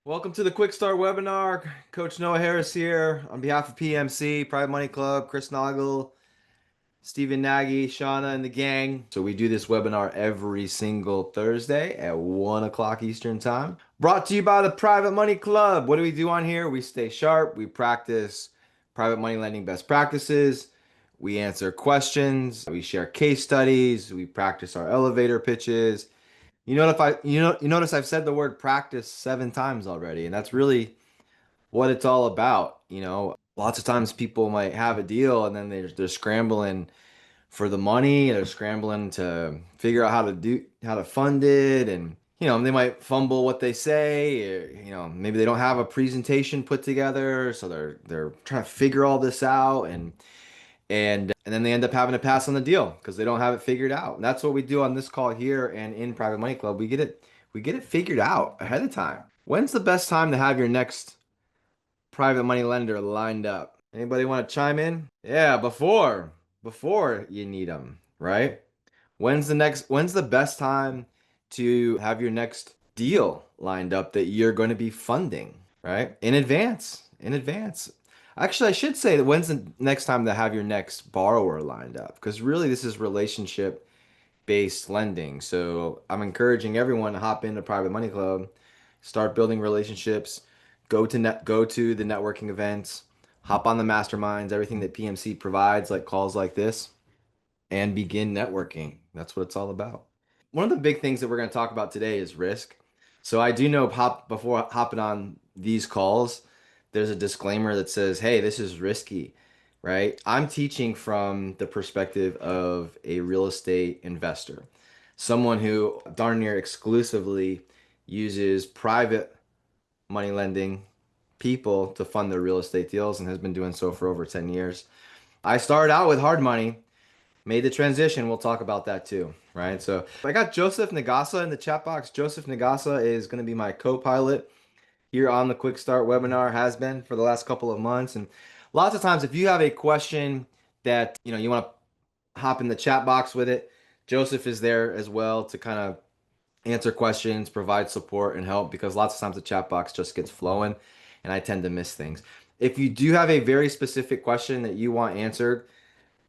Welcome to the Quickstart webinar. Coach Noah Harris here on behalf of PMC, Private Money Club, Chris Naugle, Stephen Nagy, Shauna, and the gang. So we do this webinar every single Thursday at 1 o'clock Eastern Time. Brought to you by the Private Money Club. What do we do on here? We stay sharp. We practice private money lending best practices. We answer questions. We share case studies. We practice our elevator pitches. You notice I've said the word practice 7 times already, and that's really what it's all about. Lots of times people might have a deal and then they're scrambling for the money, they're scrambling to figure out how to fund it, and they might fumble what they say, or, maybe they don't have a presentation put together, so they're trying to figure all this out and then they end up having to pass on the deal because they don't have it figured out. And that's what we do on this call here and in Private Money Club. We get it figured out ahead of time. When's the best time to have your next private money lender lined up? Anybody want to chime in? Yeah, before you need them, right? When's the best time to have your next deal lined up that you're going to be funding, right? In advance. In advance. Actually, I should say that when's the next time to have your next borrower lined up? Because really, this is relationship based lending. So I'm encouraging everyone to hop into Private Money Club, start building relationships, go to the networking events, hop on the masterminds, everything that PMC provides, like calls like this, and begin networking. That's what it's all about. One of the big things that we're going to talk about today is risk. So I do know before hopping on these calls, there's a disclaimer that says, hey, this is risky, right? I'm teaching from the perspective of a real estate investor, someone who darn near exclusively uses private money lending people to fund their real estate deals and has been doing so for over 10 years. I started out with hard money, made the transition. We'll talk about that too, right? So I got Joseph Nagasa in the chat box. Joseph Nagasa is going to be my co-pilot here on the Quick Start webinar, has been for the last couple of months. And lots of times, if you have a question that you want to hop in the chat box with it, Joseph is there as well to kind of answer questions, provide support and help, because lots of times the chat box just gets flowing and I tend to miss things. If you do have a very specific question that you want answered,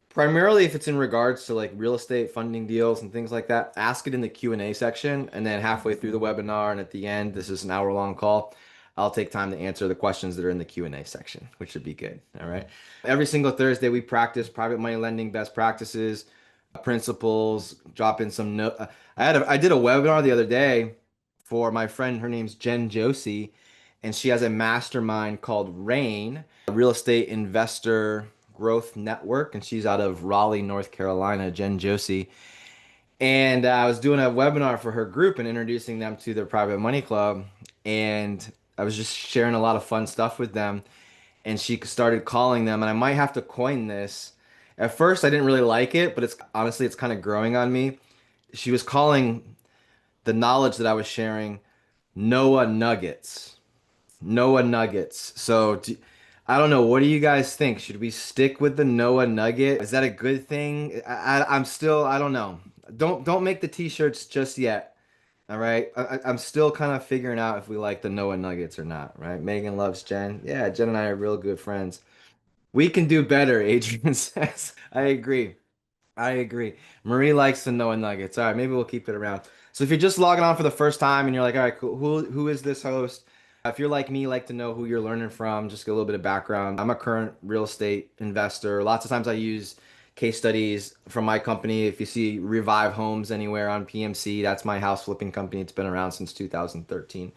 primarily if it's in regards to like real estate funding deals and things like that, ask it in the Q&A section, and then halfway through the webinar and at the end, this is an hour-long call, I'll take time to answer the questions that are in the Q&A section, which should be good. All right. Every single Thursday, we practice private money lending best practices, principles, drop in some no I did a webinar the other day for my friend. Her name's Jen Josie, and she has a mastermind called Rain, a real estate investor growth network, and she's out of Raleigh, North Carolina, Jen Josie. And I was doing a webinar for her group and introducing them to their private money club, and I was just sharing a lot of fun stuff with them. And she started calling them, and I might have to coin this. At first, I didn't really like it, but it's kind of growing on me. She was calling the knowledge that I was sharing Noah Nuggets. Noah Nuggets. I don't know. What do you guys think? Should we stick with the Noah Nugget? Is that a good thing? I'm still, I don't know. Don't make the t-shirts just yet. All right. I'm still kind of figuring out if we like the Noah Nuggets or not, right? Megan loves Jen. Yeah, Jen and I are real good friends. We can do better, Adrian says. I agree. I agree. Marie likes the Noah Nuggets. All right, maybe we'll keep it around. So if you're just logging on for the first time and you're like, all right, cool, who is this host? If you're like me, like to know who you're learning from, just get a little bit of background. I'm a current real estate investor. Lots of times I use case studies from my company. If you see Revive Homes anywhere on PMC, that's my house flipping company. It's been around since 2013.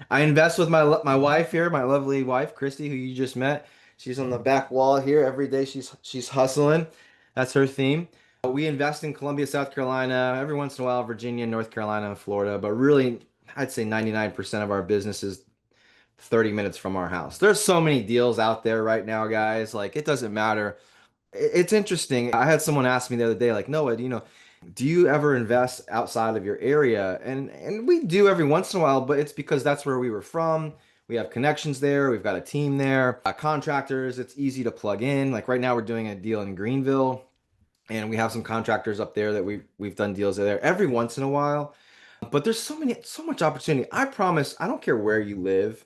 I invest with my wife here, my lovely wife, Christy, who you just met. She's on the back wall here every day. She's hustling. That's her theme. We invest in Columbia, South Carolina, every once in a while, Virginia, North Carolina, and Florida. But really, I'd say 99% of our business is 30 minutes from our house. There's so many deals out there right now, guys. Like, it doesn't matter. It's interesting. I had someone ask me the other day, like, Noah, do you ever invest outside of your area? And we do every once in a while, but it's because that's where we were from. We have connections there. We've got a team there. Contractors, it's easy to plug in. Like right now, we're doing a deal in Greenville, and we have some contractors up there that we've done deals there every once in a while. But there's so much opportunity. I promise, I don't care where you live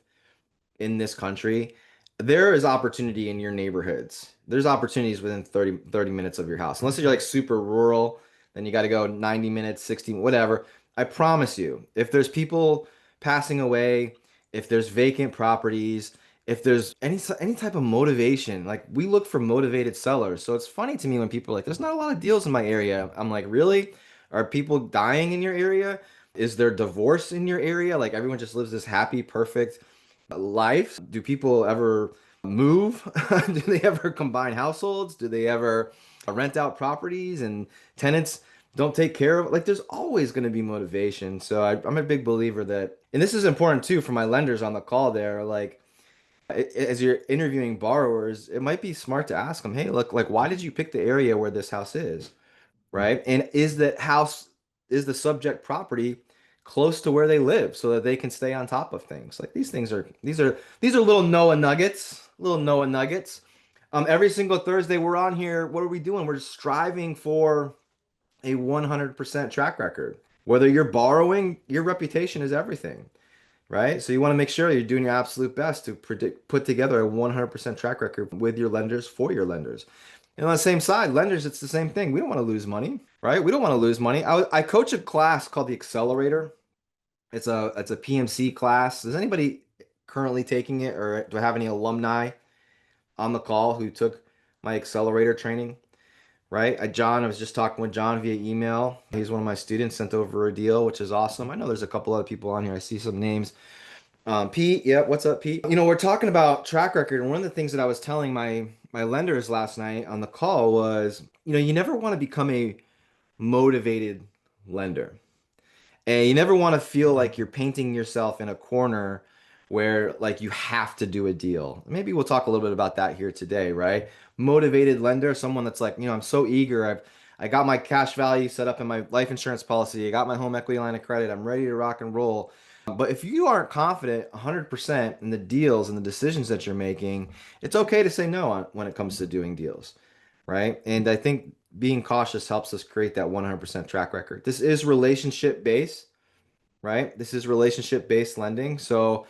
in this country, there is opportunity in your neighborhoods. There's opportunities within 30 minutes of your house. Unless you're like super rural, then you got to go 90 minutes, 60, whatever. I promise you, if there's people passing away, if there's vacant properties, if there's any type of motivation, like we look for motivated sellers. So it's funny to me when people are like, there's not a lot of deals in my area. I'm like, really? Are people dying in your area? Is there divorce in your area? Like everyone just lives this happy, perfect life? Do people ever move? Do they ever combine households? Do they ever rent out properties and tenants don't take care of it? Like there's always going to be motivation. So I'm a big believer that, and this is important too for my lenders on the call there, like as you're interviewing borrowers, it might be smart to ask them, hey, look, like why did you pick the area where this house is? Right? And is the subject property close to where they live so that they can stay on top of things? Like these are little Noah nuggets, little Noah nuggets. Every single Thursday we're on here, what are we doing? We're just striving for a 100% track record. Whether you're borrowing, your reputation is everything, right? So you want to make sure you're doing your absolute best to put together a 100% track record with your lenders for your lenders. And on the same side, lenders, it's the same thing. We don't want to lose money, right? We don't want to lose money. I coach a class called the Accelerator. It's a PMC class. Is anybody currently taking it, or do I have any alumni on the call who took my Accelerator training? Right? John, I was just talking with John via email. He's one of my students, sent over a deal, which is awesome. I know there's a couple other people on here. I see some names. Pete, yeah, what's up, Pete? We're talking about track record, and one of the things that I was telling my lenders last night on the call was, you never want to become a motivated lender. And you never want to feel like you're painting yourself in a corner where like you have to do a deal. Maybe we'll talk a little bit about that here today, right? Motivated lender, someone that's like, I'm so eager. I got my cash value set up in my life insurance policy. I got my home equity line of credit. I'm ready to rock and roll. But if you aren't confident 100% in the deals and the decisions that you're making, it's okay to say no when it comes to doing deals, right? And I think being cautious helps us create that 100% track record. This is relationship based, right? This is relationship based lending. So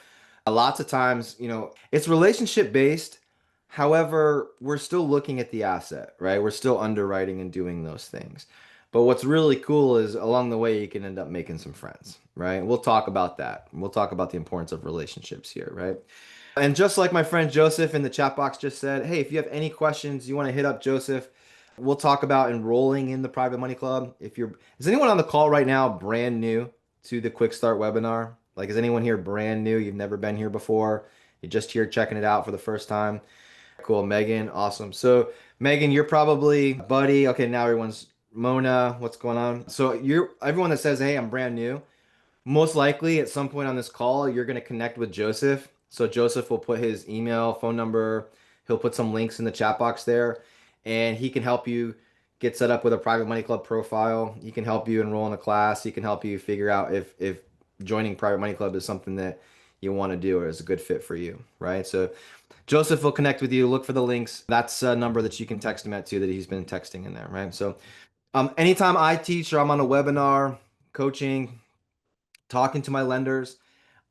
lots of times, it's relationship based. However, we're still looking at the asset, right? We're still underwriting and doing those things. But what's really cool is along the way, you can end up making some friends, right? We'll talk about that. We'll talk about the importance of relationships here, right? And just like my friend Joseph in the chat box just said, hey, if you have any questions, you want to hit up Joseph. We'll talk about enrolling in the Private Money Club. Is anyone on the call right now brand new to the Quick Start webinar? Like, is anyone here brand new? You've never been here before. You're just here checking it out for the first time. Cool, Megan, awesome. So, Megan, you're probably buddy. Okay, now everyone's Mona. What's going on? So, you're everyone that says, "Hey, I'm brand new." Most likely, at some point on this call, you're going to connect with Joseph. So Joseph will put his email, phone number. He'll put some links in the chat box there, and he can help you get set up with a Private Money Club profile. He can help you enroll in a class. He can help you figure out if joining Private Money Club is something that you want to do or is a good fit for you, right? So Joseph will connect with you. Look for the links. That's a number that you can text him at too, that he's been texting in there, right? So anytime I teach or I'm on a webinar, coaching, talking to my lenders,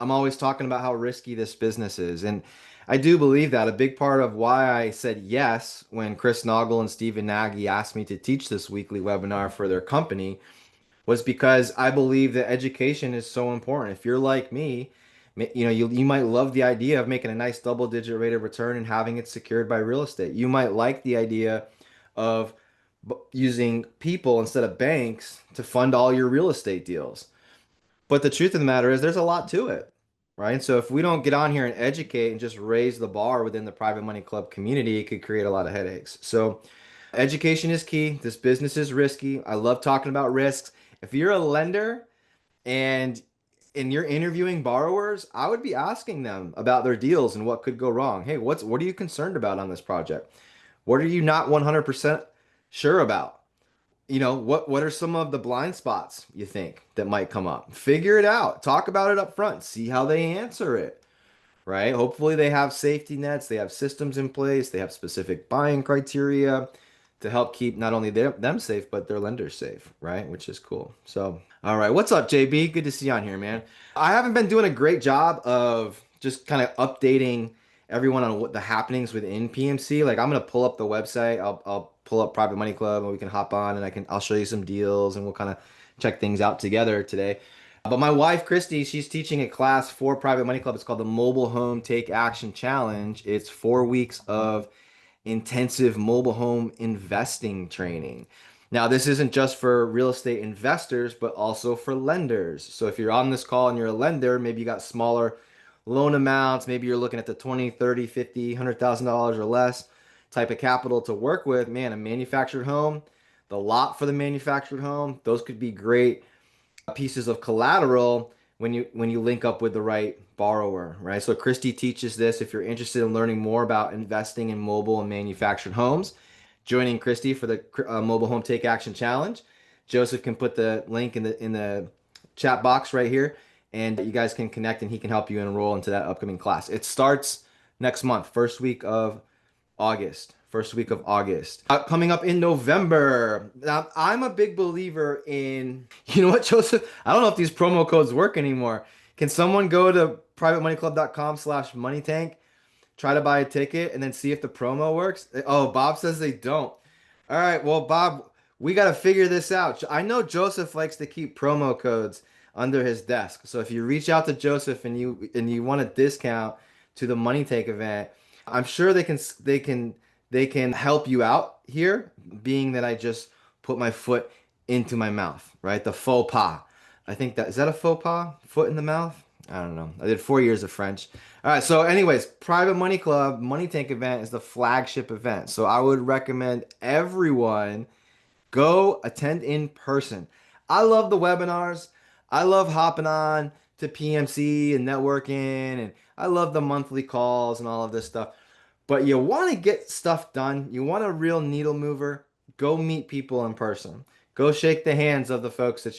I'm always talking about how risky this business is. And I do believe that a big part of why I said yes when Chris Naugle and Stephen Nagy asked me to teach this weekly webinar for their company was because I believe that education is so important. If you're like me, you might love the idea of making a nice double-digit rate of return and having it secured by real estate. You might like the idea of using people instead of banks to fund all your real estate deals. But the truth of the matter is there's a lot to it, right? So if we don't get on here and educate and just raise the bar within the Private Money Club community, it could create a lot of headaches. So education is key. This business is risky. I love talking about risks. If you're a lender and you're interviewing borrowers, I would be asking them about their deals and what could go wrong. Hey, what are you concerned about on this project? What are you not 100% sure about? What are some of the blind spots you think that might come up? Figure it out. Talk about it up front. See how they answer it, right? Hopefully they have safety nets, they have systems in place, they have specific buying criteria. to help keep not only them safe, but their lenders safe, right? Which is cool. So, all right. What's up, JB? Good to see you on here, man. I haven't been doing a great job of just kind of updating everyone on what the happenings within PMC. Like I'm gonna pull up the website. I'll pull up Private Money Club and we can hop on and I'll show you some deals and we'll kind of check things out together today. But my wife, Christy, she's teaching a class for Private Money Club. It's called the Mobile Home Take Action Challenge. It's 4 weeks of intensive mobile home investing training. Now, this isn't just for real estate investors, but also for lenders. So if you're on this call and you're a lender, maybe you got smaller loan amounts, maybe you're looking at the 20, 30, 50, $100,000 or less type of capital to work with, man, a manufactured home, the lot for the manufactured home, those could be great pieces of collateral when you link up with the right borrower, right? So Christy teaches this. If you're interested in learning more about investing in mobile and manufactured homes, joining Christy for the Mobile Home Take Action Challenge. Joseph can put the link in the chat box right here, and you guys can connect, and he can help you enroll into that upcoming class. It starts next month, first week of August. First week of August. Coming up in November. Now, I'm a big believer in, you know what, Joseph? I don't know if these promo codes work anymore. Can someone go to privatemoneyclub.com/moneytank, try to buy a ticket, and then see if the promo works? Oh, Bob says they don't. All right, well, Bob, we got to figure this out. I know Joseph likes to keep promo codes under his desk. So if you reach out to Joseph and you want a discount to the Money Tank event, I'm sure they can help you out here, being that I just put my foot into my mouth, right? The faux pas. I think that is that a faux pas? Foot in the mouth? I don't know. I did 4 years of French. All right. So, anyways, Private Money Club Money Tank event is the flagship event. So, I would recommend everyone go attend in person. I love the webinars. I love hopping on to PMC and networking, and I love the monthly calls and all of this stuff. But you want to get stuff done. You want a real needle mover. Go meet people in person. Go shake the hands of the folks that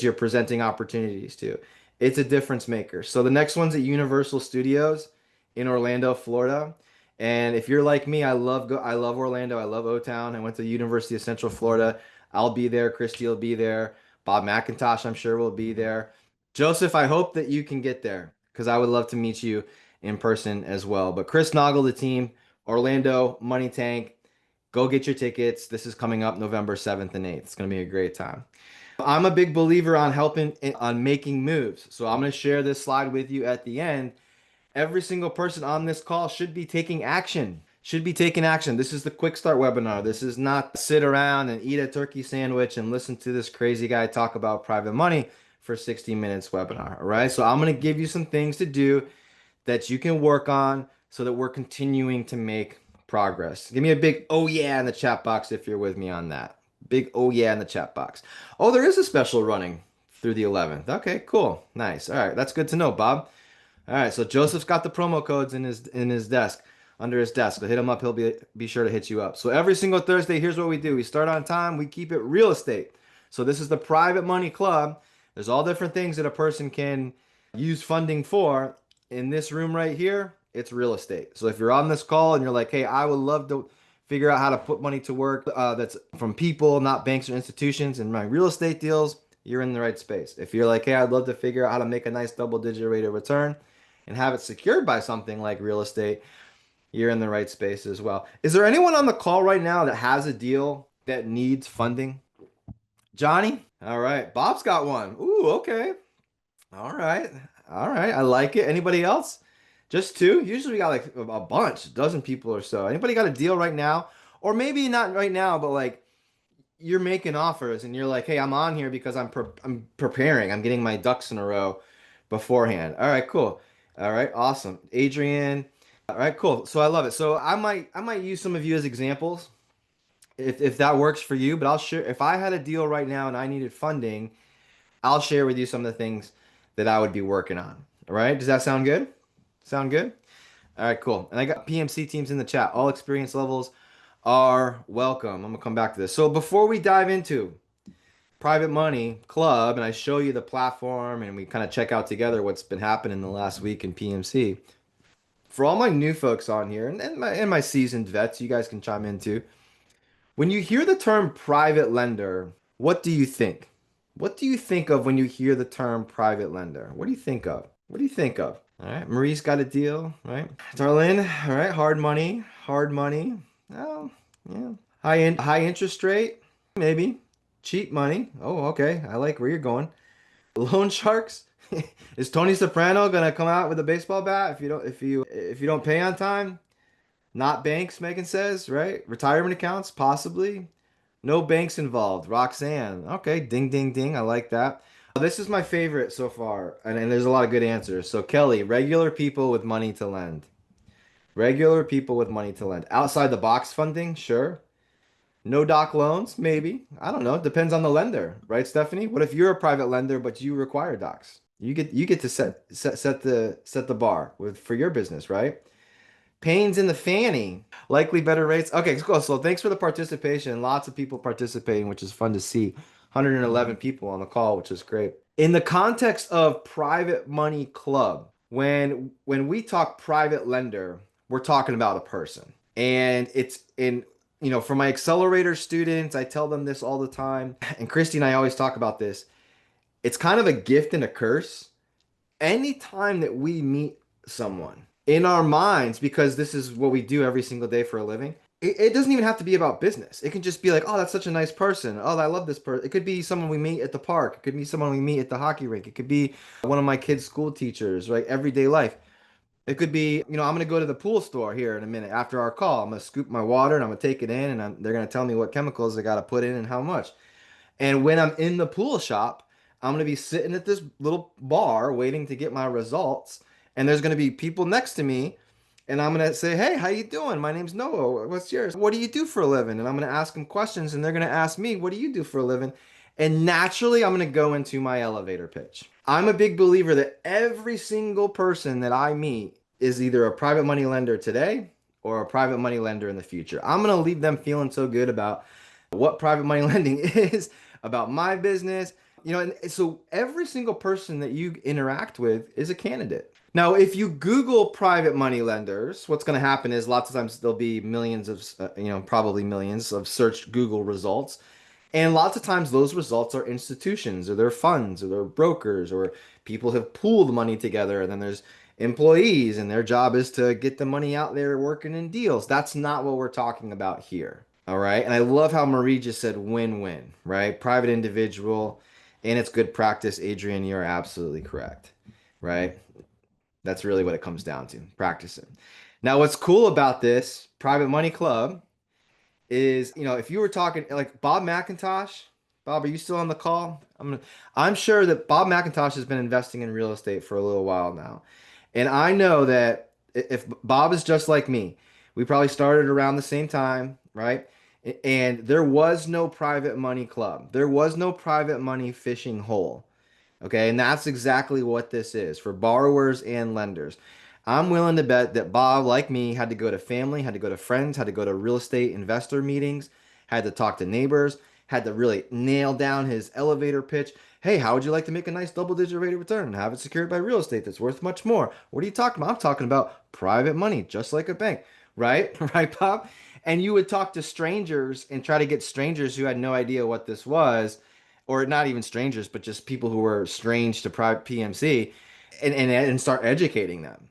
you're presenting opportunities to. It's a difference maker. So the next one's at Universal Studios in Orlando, Florida. And if you're like me, I love Orlando. I love O-Town. I went to the University of Central Florida. I'll be there. Christy will be there. Bob McIntosh, I'm sure, will be there. Joseph, I hope that you can get there because I would love to meet you in person as well. But Chris Naugle, the team, Orlando, Money Tank, go get your tickets. This is coming up November 7th and 8th. It's going to be a great time. I'm a big believer on on making moves. So I'm going to share this slide with you at the end. Every single person on this call should be taking action. Should be taking action. This is the Quick Start webinar. This is not sit around and eat a turkey sandwich and listen to this crazy guy talk about private money for 60 minutes webinar. All right. So I'm going to give you some things to do that you can work on so that we're continuing to make progress. Give me a big oh yeah in the chat box if you're with me on that. Big oh yeah in the chat box. Oh, there is a special running through the 11th. Okay, cool. Nice. All right, that's good to know, Bob. All right, so Joseph's got the promo codes in his desk, under his desk. So hit him up, he'll be sure to hit you up. So every single Thursday, here's what we do. We start on time, we keep it real estate. So this is the Private Money Club. There's all different things that a person can use funding for. In this room right here, it's real estate. So if you're on this call and you're like, hey, I would love to figure out how to put money to work that's from people, not banks or institutions, and my real estate deals, you're in the right space. If you're like, hey, I'd love to figure out how to make a nice double-digit rate of return and have it secured by something like real estate, you're in the right space as well. Is there anyone on the call right now that has a deal that needs funding? Johnny? All right. Bob's got one. Ooh, okay. All right. All right. I like it. Anybody else? Just two? Usually we got like a bunch, a dozen people or so. Anybody got a deal right now? Or maybe not right now, but like you're making offers and you're like, hey, I'm on here because I'm preparing. I'm getting my ducks in a row beforehand. All right, cool. All right, awesome. Adrian. All right, cool. So I love it. So I might use some of you as examples if that works for you, but I'll share if I had a deal right now and I needed funding, I'll share with you some of the things that I would be working on. All right, does that sound good? Sound good? All right, cool. And I got PMC teams in the chat. All experience levels are welcome. I'm gonna come back to this. So before we dive into Private Money Club and I show you the platform and we kind of check out together what's been happening the last week in PMC, for all my new folks on here and my seasoned vets, you guys can chime in too. When you hear the term private lender, what do you think? What do you think of when you hear the term private lender? What do you think of? What do you think of? All right, Marie's got a deal, right? Darlene, all right, hard money, hard money. Oh, yeah. High interest rate, maybe. Cheap money. Oh, okay. I like where you're going. Loan sharks? Is Tony Soprano gonna come out with a baseball bat if you don't pay on time? Not banks, Megan says, right? Retirement accounts, possibly. No banks involved. Roxanne. Okay, ding, ding, ding. I like that. This is my favorite so far, and there's a lot of good answers. So, Kelly, regular people with money to lend. Regular people with money to lend. Outside the box funding, sure. No doc loans, maybe. I don't know. Depends on the lender, right, Stephanie? What if you're a private lender but you require docs? You get to set the bar for your business, right? Pains in the fanny. Likely better rates. Okay, cool. So thanks for the participation. Lots of people participating, which is fun to see. 111 people on the call, which is great. In the context of private money club, when we talk private lender, we're talking about a person. And it's in, for my accelerator students, I tell them this all the time. And Christy and I always talk about this. It's kind of a gift and a curse. Anytime that we meet someone in our minds, because this is what we do every single day for a living, it doesn't even have to be about business. It can just be like, oh, that's such a nice person. Oh, I love this person. It could be someone we meet at the park. It could be someone we meet at the hockey rink. It could be one of my kids' school teachers, right? Everyday life. It could be, I'm going to go to the pool store here in a minute after our call. I'm going to scoop my water and I'm going to take it in and they're going to tell me what chemicals I got to put in and how much. And when I'm in the pool shop, I'm going to be sitting at this little bar waiting to get my results. And there's going to be people next to me. And I'm going to say, hey, how you doing? My name's Noah. What's yours? What do you do for a living? And I'm going to ask them questions and they're going to ask me, what do you do for a living? And naturally, I'm going to go into my elevator pitch. I'm a big believer that every single person that I meet is either a private money lender today or a private money lender in the future. I'm going to leave them feeling so good about what private money lending is, about my business, and so every single person that you interact with is a candidate. Now, if you Google private money lenders, what's going to happen is lots of times there'll be millions of, probably millions of searched Google results. And lots of times those results are institutions or they're funds or they're brokers or people have pooled money together. And then there's employees and their job is to get the money out there working in deals. That's not what we're talking about here. All right. And I love how Marie just said win-win, right? Private individual and it's good practice. Adrian, you're absolutely correct, right? That's really what it comes down to, practicing. Now, what's cool about this private money club is, if you were talking like Bob McIntosh, Bob, are you still on the call? I'm sure that Bob McIntosh has been investing in real estate for a little while now. And I know that if Bob is just like me, we probably started around the same time, right? And there was no private money club. There was no private money fishing hole. Okay, and that's exactly what this is for borrowers and lenders. I'm willing to bet that Bob, like me, had to go to family, had to go to friends, had to go to real estate investor meetings, had to talk to neighbors, had to really nail down his elevator pitch. Hey, how would you like to make a nice double-digit rate of return and have it secured by real estate that's worth much more? What are you talking about? I'm talking about private money, just like a bank, right? Right, Bob? And you would talk to strangers and try to get strangers who had no idea what this was, or not even strangers, but just people who were strange to private PMC, and start educating them.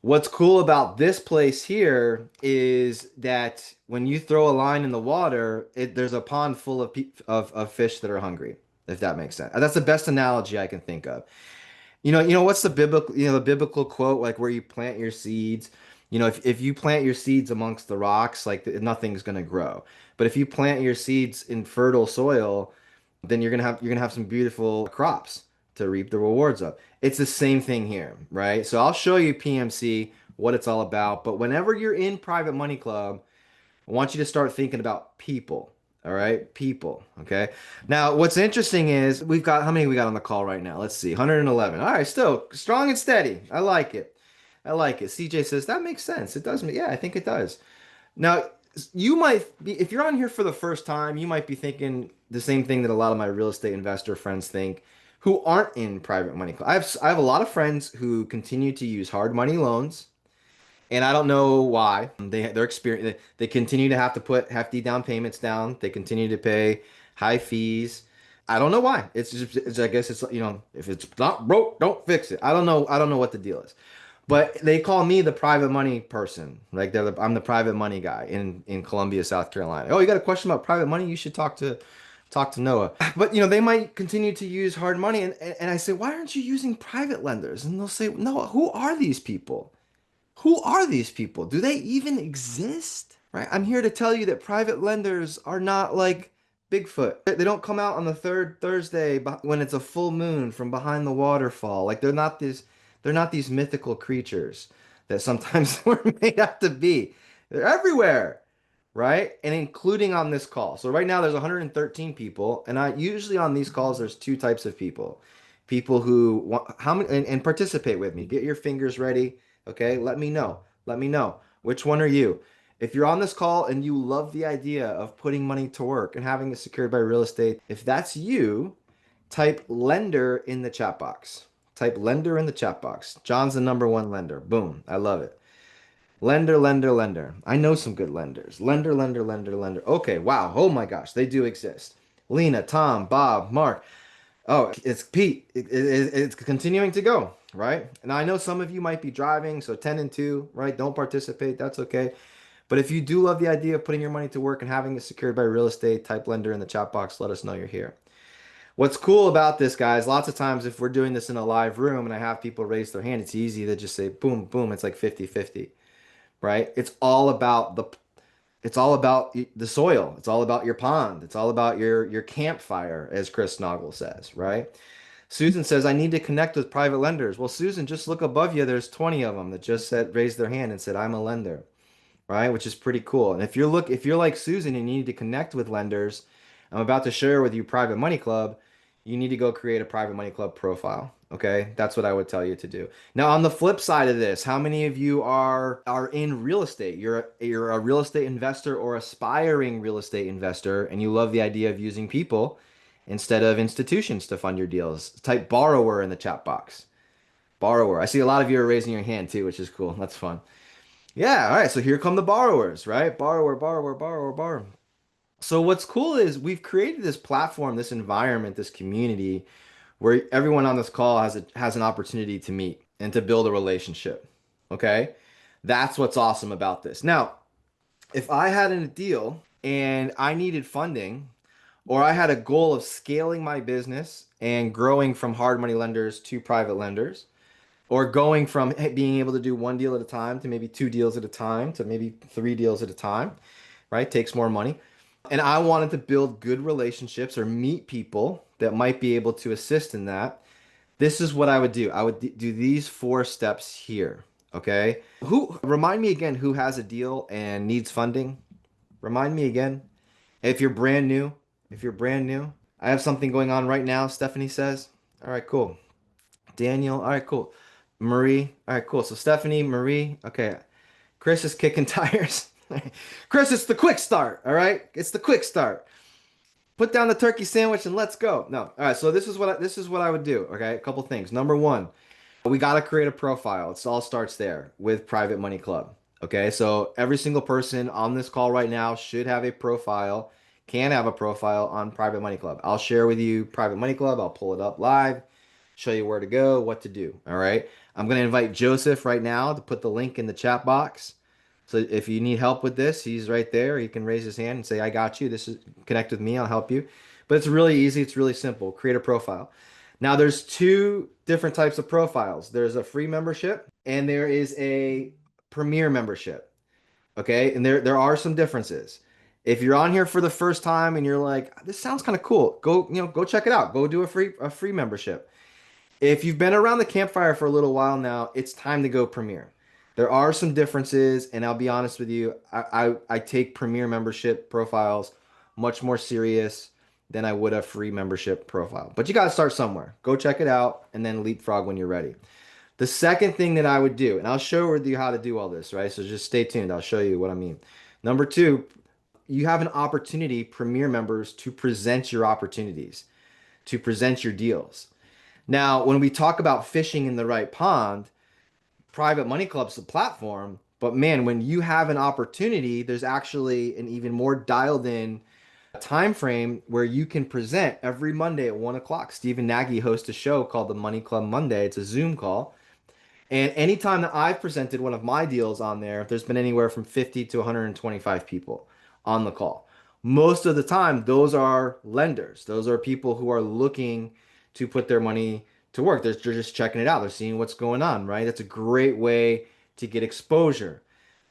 What's cool about this place here is that when you throw a line in the water, there's a pond full of fish that are hungry, if that makes sense. That's the best analogy I can think of. What's the biblical quote, like where you plant your seeds? If you plant your seeds amongst the rocks, like nothing's gonna grow. But if you plant your seeds in fertile soil, then you're gonna have some beautiful crops to reap the rewards of. It's the same thing here, right? So I'll show you PMC, what it's all about. But whenever you're in Private Money Club, I want you to start thinking about people. All right, people. Okay. Now, what's interesting is how many we got on the call right now? Let's see, 111. All right, still strong and steady. I like it. I like it. CJ says that makes sense. It does. Yeah, I think it does. Now, you might be, if you're on here for the first time, you might be thinking the same thing that a lot of my real estate investor friends think who aren't in private money. I have a lot of friends who continue to use hard money loans And I don't know why. They're experience they continue to have to put hefty down payments down. They continue to pay high fees. I don't know why. I guess it's, if it's not broke, don't fix it. I don't know what the deal is. But they call me the private money person. Like I'm the private money guy in Columbia, South Carolina. Oh, you got a question about private money? You should talk to Noah. But they might continue to use hard money, and I say, why aren't you using private lenders? And they'll say, Noah, who are these people? Who are these people? Do they even exist? Right? I'm here to tell you that private lenders are not like Bigfoot. They don't come out on the third Thursday when it's a full moon from behind the waterfall. Like they're not these mythical creatures that sometimes we're made out to be. They're everywhere, right? And including on this call. So right now there's 113 people, and I usually on these calls there's two types of people. People who want how many and participate with me. Get your fingers ready. Okay, let me know. Let me know. Which one are you? If you're on this call and you love the idea of putting money to work and having it secured by real estate, if that's you, type lender in the chat box. Type lender in the chat box. John's the number one lender. Boom. I love it. Lender, lender, lender. I know some good lenders. Lender, lender, lender, lender. Okay, wow. Oh my gosh, they do exist. Lena, Tom, Bob, Mark. Oh, it's Pete. It's continuing to go, right? And I know some of you might be driving, so 10 and 2, right? Don't participate. That's okay. But if you do love the idea of putting your money to work and having it secured by real estate, type lender in the chat box. Let us know you're here. What's cool about this, guys, lots of times if we're doing this in a live room and I have people raise their hand, it's easy to just say boom, boom. It's like 50-50, right? It's all about the soil. It's all about your pond. It's all about your campfire, as Chris Naugle says, right? Susan says, I need to connect with private lenders. Well, Susan, just look above you. There's 20 of them that just raised their hand and said, I'm a lender, right? Which is pretty cool. And if you're like Susan and you need to connect with lenders, I'm about to share with you Private Money Club. You need to go create a Private Money Club profile. Okay, that's what I would tell you to do. Now, on the flip side of this, how many of you are in real estate? You're a real estate investor or aspiring real estate investor, and you love the idea of using people instead of institutions to fund your deals. Type borrower in the chat box. Borrower. I see a lot of you are raising your hand too, which is cool. That's fun. Yeah, all right. So here come the borrowers, right? Borrower, borrower, borrower, borrower. So what's cool is we've created this platform, this environment, this community where everyone on this call has an opportunity to meet and to build a relationship. Okay? That's what's awesome about this. Now, if I had a deal and I needed funding, or I had a goal of scaling my business and growing from hard money lenders to private lenders, or going from being able to do one deal at a time to maybe two deals at a time to maybe three deals at a time, right? Takes more money. And I wanted to build good relationships or meet people that might be able to assist in that. This is what I would do. I would do these four steps here. Okay. Who remind me again who has a deal and needs funding? Remind me again. If you're brand new, if you're brand new, I have something going on right now, Stephanie says. All right, cool. Daniel, all right, cool. Marie, all right, cool. So Stephanie, Marie, okay. Chris is kicking tires. Chris, it's the quick start, all right? It's the quick start. Put down the turkey sandwich and let's go. No, all right. So this is what I would do. Okay, a couple things. Number one, we got to create a profile. It all starts there with Private Money Club. Okay, so every single person on this call right now should have a profile, can have a profile on Private Money Club. I'll share with you Private Money Club. I'll pull it up live, show you where to go, what to do. All right. I'm going to invite Joseph right now to put the link in the chat box. So if you need help with this, he's right there. He can raise his hand and say, I got you. This is connect with me. I'll help you. But it's really easy. It's really simple. Create a profile. Now there's two different types of profiles. There's a free membership and there is a premier membership. Okay. And there are some differences. If you're on here for the first time and you're like, this sounds kind of cool, go check it out. Go do a free membership. If you've been around the campfire for a little while now, it's time to go Premier. There are some differences, and I'll be honest with you, I take Premier membership profiles much more serious than I would a free membership profile. But you got to start somewhere. Go check it out, and then leapfrog when you're ready. The second thing that I would do, and I'll show you how to do all this, right? So just stay tuned. I'll show you what I mean. Number two, you have an opportunity, Premier members, to present your opportunities, to present your deals. Now, when we talk about fishing in the right pond, Private Money Club's the platform, But man, when you have an opportunity, there's actually an even more dialed in time frame where you can present every Monday at 1 o'clock. Stephen Nagy hosts a show called the Money Club Monday. It's a Zoom call. And anytime that I've presented one of my deals on there, there's been anywhere from 50 to 125 people on the call. Most of the time, those are lenders. Those are people who are looking to put their money to work. They're just checking it out. They're seeing what's going on, right? That's a great way to get exposure.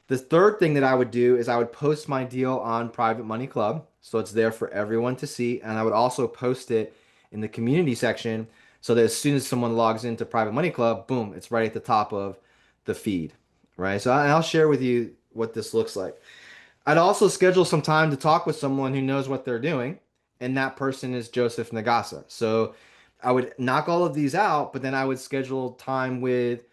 The third thing that I would do is I would post my deal on Private Money Club, so it's there for everyone to see, and I would also post it in the community section so that as soon as someone logs into Private Money Club, boom, it's right at the top of the feed, right? So I'll share with you what this looks like. I'd also schedule some time to talk with someone who knows what they're doing, and that person is Joseph Nagasa. So I would knock all of these out, but then I would schedule time with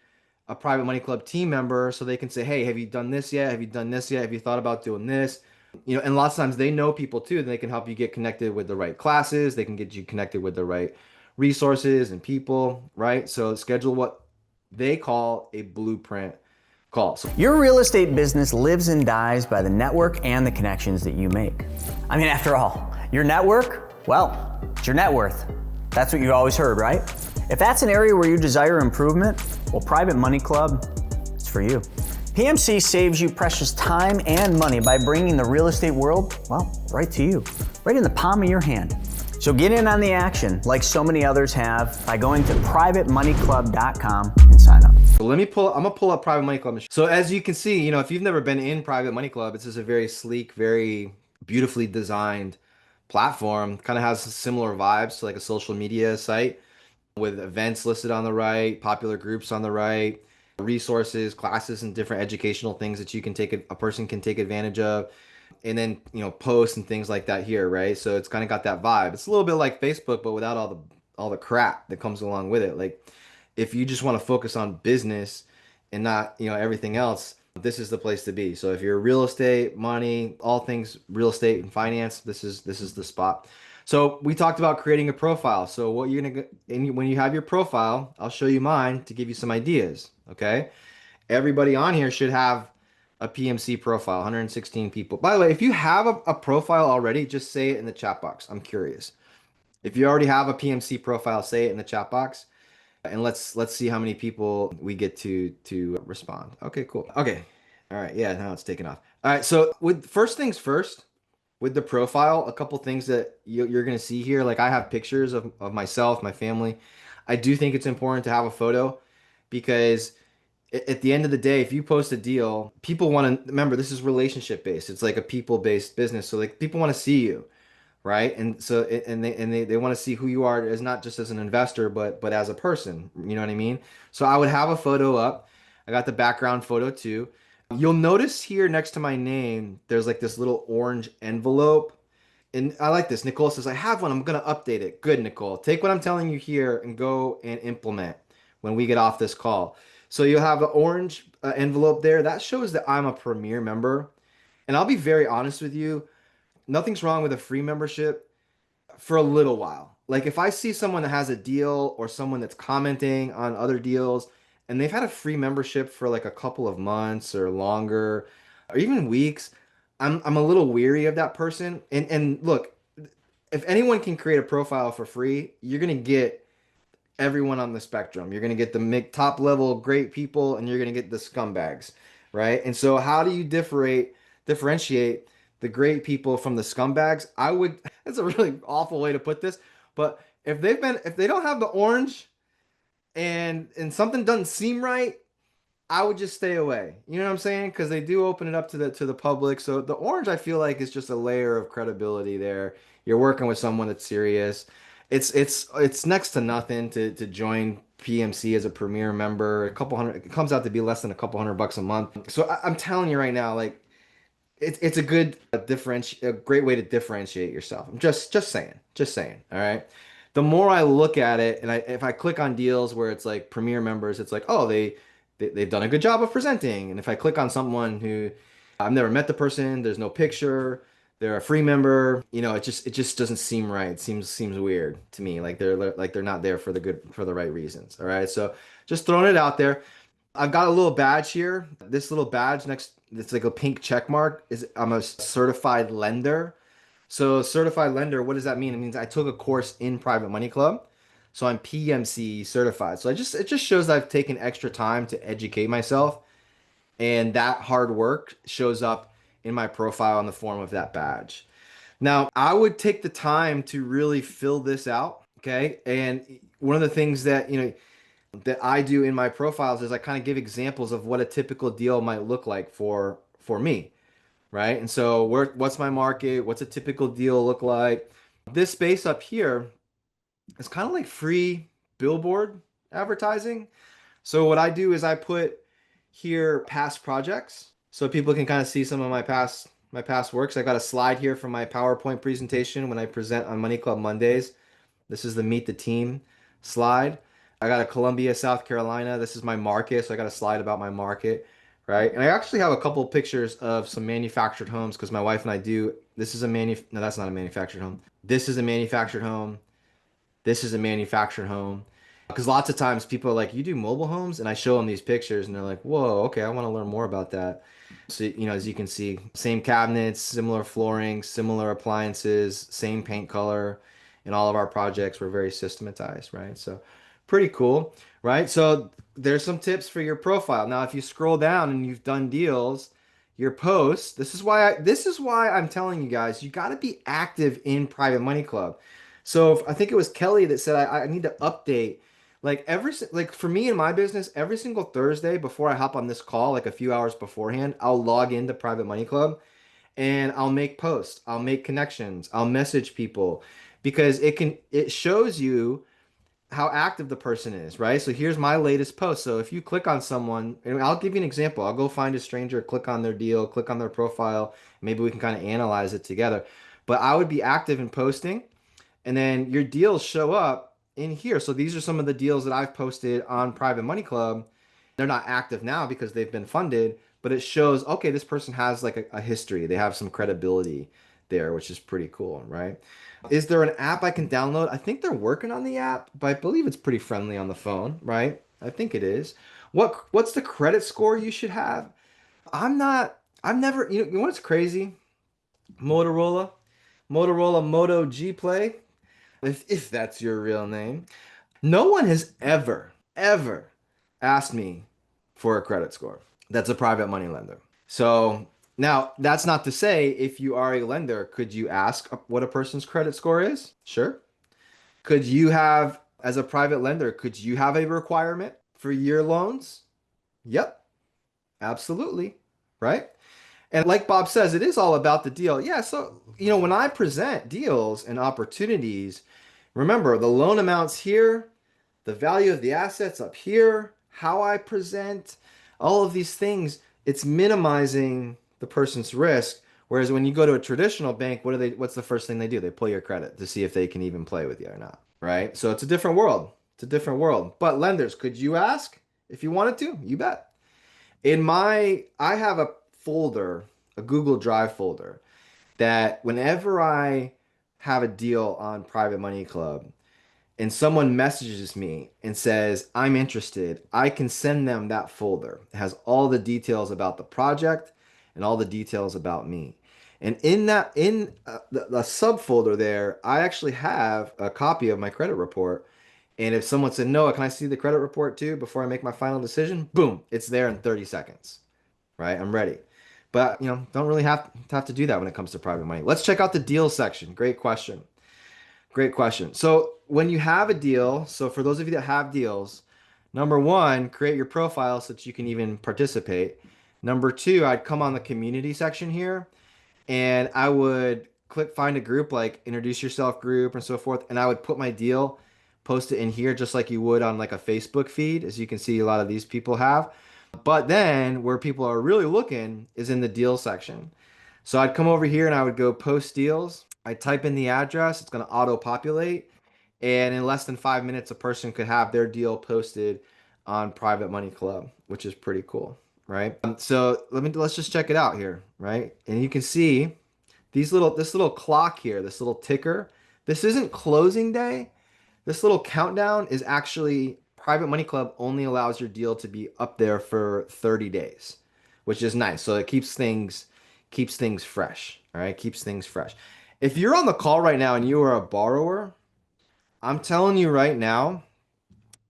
a Private Money Club team member so they can say, hey, have you done this yet? Have you done this yet? Have you thought about doing this? And lots of times they know people too, and they can help you get connected with the right classes. They can get you connected with the right resources and people, right? So schedule what they call a blueprint call. So your real estate business lives and dies by the network and the connections that you make. I mean, after all, your network, well, it's your net worth. That's what you always heard, right? If that's an area where you desire improvement, well, Private Money Club, it's for you. PMC saves you precious time and money by bringing the real estate world, well, right to you, right in the palm of your hand. So get in on the action, like so many others have, by going to privatemoneyclub.com and sign up. I'm gonna pull up Private Money Club. So as you can see, if you've never been in Private Money Club, it's just a very sleek, very beautifully designed platform. Kind of has similar vibes to like a social media site with events listed on the right, popular groups on the right, resources, classes, and different educational things that you can a person can take advantage of, and then posts and things like that here, right? So it's kind of got that vibe. It's a little bit like Facebook, but without all the crap that comes along with it. Like if you just want to focus on business and not everything else, this is the place to be. So if you're real estate, money, all things real estate and finance, this is the spot. So we talked about creating a profile. So what you're gonna when you have your profile, I'll show you mine to give you some ideas. Okay, everybody on here should have a PMC profile. 116 people. By the way, if you have a profile already, just say it in the chat box. I'm curious. If you already have a PMC profile, say it in the chat box, and let's see how many people we get to respond. Okay, cool. Okay, all right. Yeah, now it's taking off. All right. So with first things first. With the profile, a couple things that you're going to see here, like I have pictures of myself, my family. I do think it's important to have a photo because at the end of the day, if you post a deal, people want to remember this is relationship based. It's like a people based business. So like people want to see you, right? And so they want to see who you are as not just as an investor, but as a person. You know what I mean? So I would have a photo up. I got the background photo too. You'll notice here next to my name, there's like this little orange envelope. And I like this. Nicole says, I have one. I'm going to update it. Good, Nicole. Take what I'm telling you here and go and implement when we get off this call. So you'll have the orange envelope there. That shows that I'm a Premier member. And I'll be very honest with you. Nothing's wrong with a free membership for a little while. Like if I see someone that has a deal or someone that's commenting on other deals and they've had a free membership for like a couple of months or longer or even weeks, I'm a little weary of that person. And look, if anyone can create a profile for free, you're gonna get everyone on the spectrum. You're gonna get the top level great people and you're gonna get the scumbags, right? And so how do you differentiate the great people from the scumbags? That's a really awful way to put this, but if they don't have the orange and something doesn't seem right, I would just stay away. You know what I'm saying? Because they do open it up to the public. So the orange, I feel like, is just a layer of credibility there. You're working with someone that's serious. It's next to nothing to join PMC as a Premier member. A couple hundred, it comes out to be less than a couple $100 a month. So I'm telling you right now, like it's a great way to differentiate yourself. I'm just saying. All right. The more I look at it, and if I click on deals where it's like Premier members, it's like, oh, they've done a good job of presenting. And if I click on someone who I've never met the person, there's no picture, they're a free member, it just doesn't seem right. It seems weird to me. Like they're not there for the right reasons. All right. So just throwing it out there. I've got a little badge here. This little badge next, it's like a pink check mark, is I'm a certified lender. So certified lender, what does that mean? It means I took a course in Private Money Club. So I'm PMC certified. So it just shows that I've taken extra time to educate myself, and that hard work shows up in my profile in the form of that badge. Now, I would take the time to really fill this out, okay? And one of the things that, that I do in my profiles is I kind of give examples of what a typical deal might look like for me, right? And so what's my market? What's a typical deal look like? This space up here is kind of like free billboard advertising. So what I do is I put here past projects so people can kind of see some of my past works. I got a slide here from my PowerPoint presentation when I present on Money Club Mondays. This is the Meet the Team slide. I got a Columbia, South Carolina. This is my market, so I got a slide about my market, right? And I actually have a couple of pictures of some manufactured homes because my wife and I do. This is a no, that's not a manufactured home. This is a manufactured home. This is a manufactured home. Because lots of times people are like, you do mobile homes? And I show them these pictures and they're like, whoa, okay, I want to learn more about that. So, as you can see, same cabinets, similar flooring, similar appliances, same paint color. In all of our projects, we're very systematized, right? So pretty cool, right? So there's some tips for your profile. Now, if you scroll down and you've done deals, your posts, this is why I'm telling you guys, you got to be active in Private Money Club. So I think it was Kelly that said I need to update like for me in my business, every single Thursday before I hop on this call, like a few hours beforehand, I'll log into Private Money Club and I'll make posts, I'll make connections, I'll message people because it shows you how active the person is, right? So here's my latest post. So if you click on someone, and I'll give you an example. I'll go find a stranger, click on their deal, click on their profile. Maybe we can kind of analyze it together. But I would be active in posting, and then your deals show up in here. So these are some of the deals that I've posted on Private Money Club. They're not active now because they've been funded, but it shows, okay, this person has like a history. They have some credibility there, which is pretty cool, right? Is there an app I can download? I think they're working on the app, but I believe it's pretty friendly on the phone, right? I think it is. What's the credit score you should have? I've never, you know what's crazy? Motorola, Motorola Moto G Play, if that's your real name. No one has ever asked me for a credit score. That's a private money lender. So now that's not to say if you are a lender, could you ask what a person's credit score is? Sure. Could you have, as a private lender, could you have a requirement for your loans? Yep, absolutely. Right? And like Bob says, it is all about the deal. Yeah, so, when I present deals and opportunities, remember the loan amounts here, the value of the assets up here, how I present, all of these things, it's minimizing the person's risk. Whereas when you go to a traditional bank, what's the first thing they do? They pull your credit to see if they can even play with you or not, right? So it's a different world. It's a different world. But lenders, could you ask if you wanted to? You bet. I have a folder, a Google Drive folder, that whenever I have a deal on Private Money Club and someone messages me and says, I'm interested, I can send them that folder. It has all the details about the project and all the details about me. And in the subfolder there, I actually have a copy of my credit report. And if someone said, Noah, can I see the credit report too before I make my final decision? Boom, it's there in 30 seconds, right? I'm ready. But, don't really have to do that when it comes to private money. Let's check out the deal section. Great question. Great question. So when you have a deal, so for those of you that have deals, number one, create your profile so that you can even participate. Number two, I'd come on the community section here and I would click find a group like introduce yourself group and so forth. And I would put my deal, post it in here just like you would on like a Facebook feed, as you can see a lot of these people have. But then where people are really looking is in the deal section. So I'd come over here and I would go post deals. I type in the address, it's going to auto populate. And in less than 5 minutes, a person could have their deal posted on Private Money Club, which is pretty cool, right? So let's just check it out here, right? And you can see this little clock here, this little ticker. This isn't closing day. This little countdown is actually Private Money Club only allows your deal to be up there for 30 days, which is nice. So it keeps things fresh. All right, keeps things fresh. If you're on the call right now and you are a borrower, I'm telling you right now,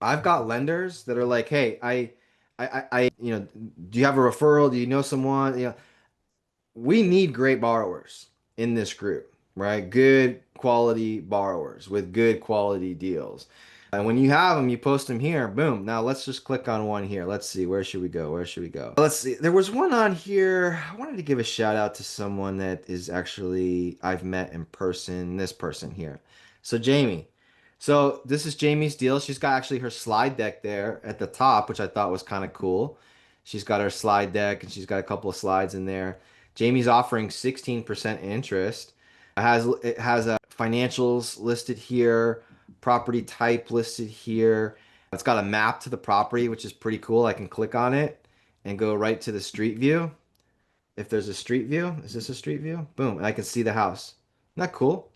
I've got lenders that are like, hey, do you have a referral? Do you know someone? We need great borrowers in this group, right? Good quality borrowers with good quality deals. And when you have them, you post them here. Boom. Now let's just click on one here. Let's see. Where should we go? Where should we go? Let's see. There was one on here. I wanted to give a shout out to someone that is actually I've met in person. This person here. So Jamie. So this is Jamie's deal. She's got actually her slide deck there at the top, which I thought was kind of cool. She's got her slide deck and she's got a couple of slides in there. Jamie's offering 16% interest. It has financials listed here, property type listed here. It's got a map to the property, which is pretty cool. I can click on it and go right to the street view. If there's a street view, is this a street view? Boom, and I can see the house. Isn't that cool?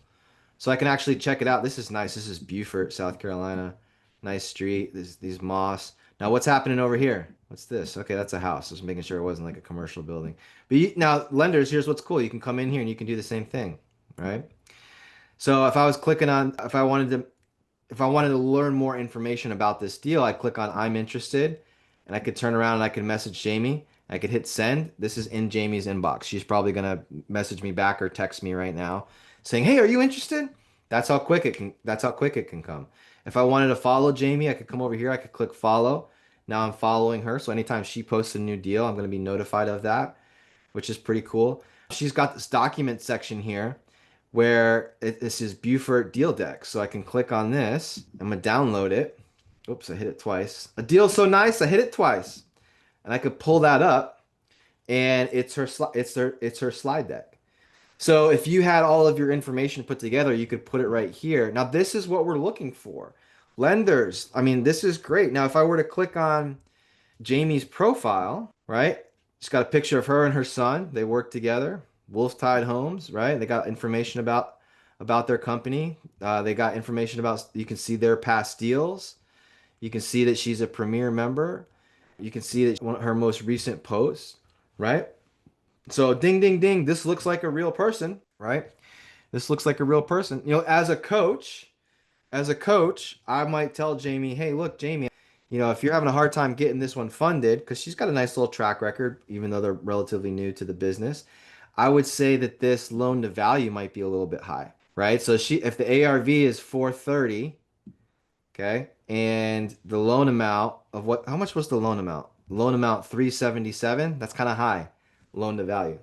So I can actually check it out. This is nice. This is Beaufort, South Carolina. Nice street. These moss. Now what's happening over here? What's this? Okay, that's a house. Just making sure it wasn't like a commercial building. But now lenders, here's what's cool. You can come in here and you can do the same thing, right? So if I was clicking on, if I wanted to learn more information about this deal, I click on I'm interested, and I could turn around and I could message Jamie. I could hit send. This is in Jamie's inbox. She's probably gonna message me back or text me right now saying, "Hey, are you interested?" That's how quick it can come. If I wanted to follow Jamie, I could come over here. I could click follow. Now I'm following her. So anytime she posts a new deal, I'm going to be notified of that, which is pretty cool. She's got this document section here where this is Beaufort deal deck. So I can click on this. I'm going to download it. Oops, I hit it twice. A deal so nice, I hit it twice. And I could pull that up and it's her slide deck. So if you had all of your information put together, you could put it right here. Now this is what we're looking for. Lenders, I mean, this is great. Now if I were to click on Jamie's profile, right? She's got a picture of her and her son. They work together. Wolf Tide Homes, right? They got information about their company. They got information about, you can see their past deals. You can see that she's a premier member. You can see that one of her most recent posts, right? So ding, ding, ding. This looks like a real person, right? This looks like a real person. As a coach, I might tell Jamie, hey, look, Jamie, if you're having a hard time getting this one funded, because she's got a nice little track record, even though they're relatively new to the business, I would say that this loan to value might be a little bit high, right? So if the ARV is 430, okay, and the loan amount of how much was the loan amount? Loan amount 377, that's kind of high loan to value.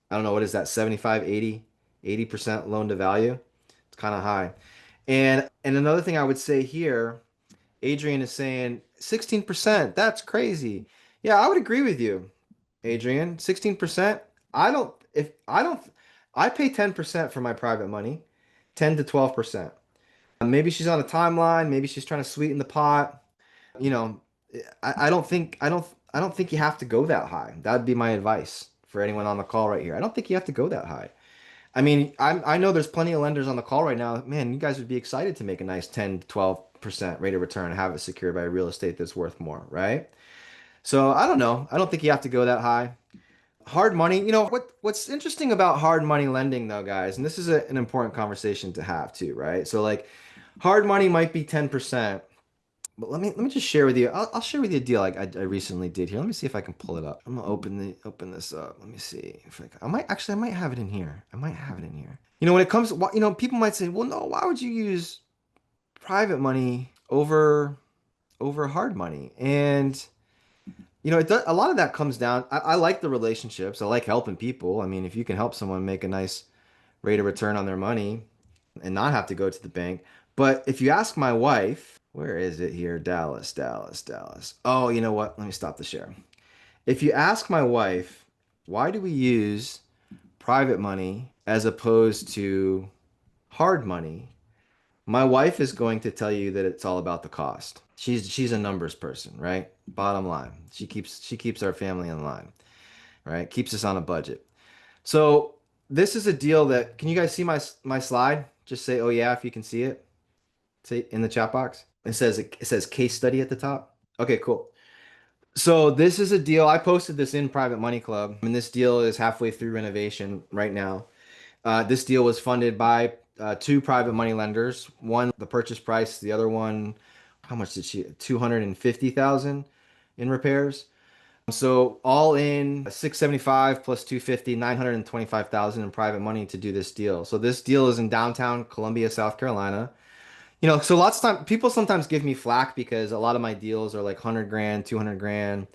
I don't know, what is that? 75, 80% loan to value. It's kind of high. And another thing I would say here, Adrian is saying 16%. That's crazy. Yeah, I would agree with you, Adrian. 16%. I pay 10% for my private money, 10 to 12%. Maybe she's on a timeline, maybe she's trying to sweeten the pot. You know, I don't think you have to go that high. That'd be my advice for anyone on the call right here. I don't think you have to go that high. I mean, I know there's plenty of lenders on the call right now. Man, you guys would be excited to make a nice 10 to 12% rate of return and have it secured by real estate that's worth more, right? So I don't know. I don't think you have to go that high. Hard money, what's interesting about hard money lending though, guys, and this is an important conversation to have too, right? So like hard money might be 10%, but let me just share with you. I'll share with you a deal like I recently did here. Let me see if I can pull it up. I'm gonna open this up. Let me see if I might have it in here. I might have it in here. When it comes, people might say, well, no, why would you use private money over hard money? And a lot of that comes down. I like the relationships. I like helping people. I mean, if you can help someone make a nice rate of return on their money and not have to go to the bank. But if you ask my wife, where is it here? Dallas, Dallas, Dallas. Oh, you know what? Let me stop the share. If you ask my wife, why do we use private money as opposed to hard money? My wife is going to tell you that it's all about the cost. She's a numbers person, right? Bottom line. She keeps our family in line, right? Keeps us on a budget. So this is a deal that, can you guys see my slide? Just say, oh yeah, if you can see it. Say in the chat box. It says case study at the top. Okay, cool. So this is a deal. I posted this in Private Money Club, and this deal is halfway through renovation right now. This deal was funded by two private money lenders. One, the purchase price. The other one, how much did she? 250,000 in repairs. So all in 675 plus 250, 925,000 in private money to do this deal. So this deal is in downtown Columbia, South Carolina. So lots of time people sometimes give me flack because a lot of my deals are like 100 grand, 200 grand,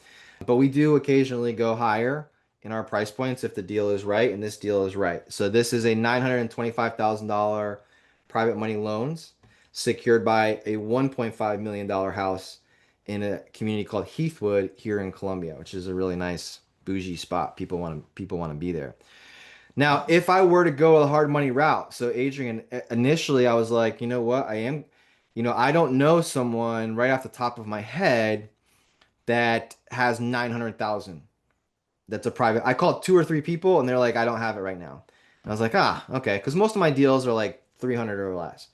but we do occasionally go higher in our price points if the deal is right, and this deal is right. So this is a $925,000 private money loans secured by a $1.5 million house in a community called Heathwood here in Columbia, which is a really nice bougie spot. People want to be there. Now, if I were to go a hard money route, so Adrian, initially I was like, you know what, I don't know someone right off the top of my head that has 900,000. That's a private. I called two or three people and they're like, I don't have it right now. And I was like, okay, because most of my deals are like 300 or less.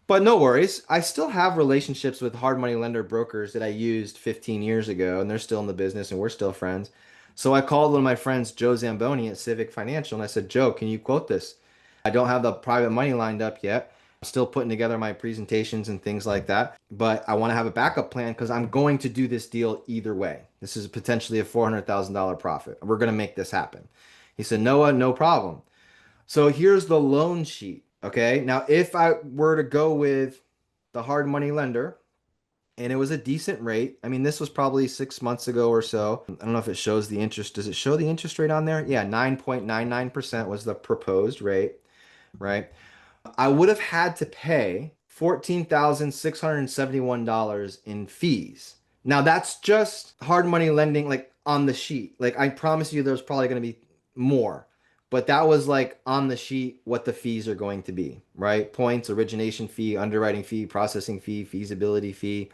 But no worries. I still have relationships with hard money lender brokers that I used 15 years ago, and they're still in the business and we're still friends. So I called one of my friends, Joe Zamboni at Civic Financial, and I said, Joe, can you quote this? I don't have the private money lined up yet. I'm still putting together my presentations and things like that, but I want to have a backup plan because I'm going to do this deal either way. This is potentially a $400,000 profit. We're going to make this happen. He said, Noah, no problem. So here's the loan sheet. Okay. Now, if I were to go with the hard money lender and it was a decent rate, I mean, this was probably 6 months ago or so. I don't know if it shows the interest. Does it show the interest rate on there? Yeah, 9.99% was the proposed rate, right? I would have had to pay $14,671 in fees. Now, that's just hard money lending, like on the sheet. Like, I promise you, there's probably going to be more. But that was like on the sheet what the fees are going to be, right? Points, origination fee, underwriting fee, processing fee, feasibility fee.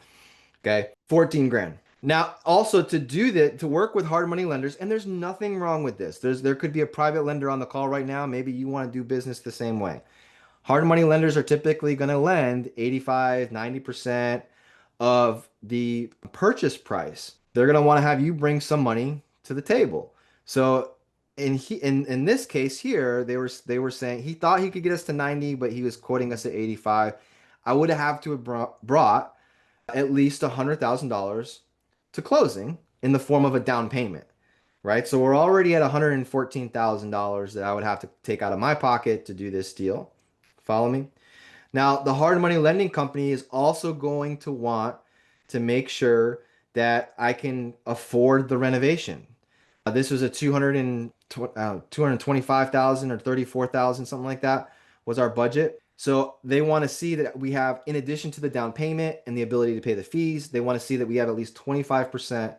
Okay. 14 grand. Now, also to do that, to work with hard money lenders, and there's nothing wrong with this. There could be a private lender on the call right now. Maybe you want to do business the same way. Hard money lenders are typically going to lend 85, 90% of the purchase price. They're going to want to have you bring some money to the table. So in this case here, they were saying he thought he could get us to 90, but he was quoting us at 85. I would have to have brought at least $100,000 to closing in the form of a down payment, right? So we're already at $114,000 that I would have to take out of my pocket to do this deal. Follow me? Now, the hard money lending company is also going to want to make sure that I can afford the renovation. This was a 225,000 or 34,000, something like that was our budget. So they want to see that we have, in addition to the down payment and the ability to pay the fees, they want to see that we have at least 25%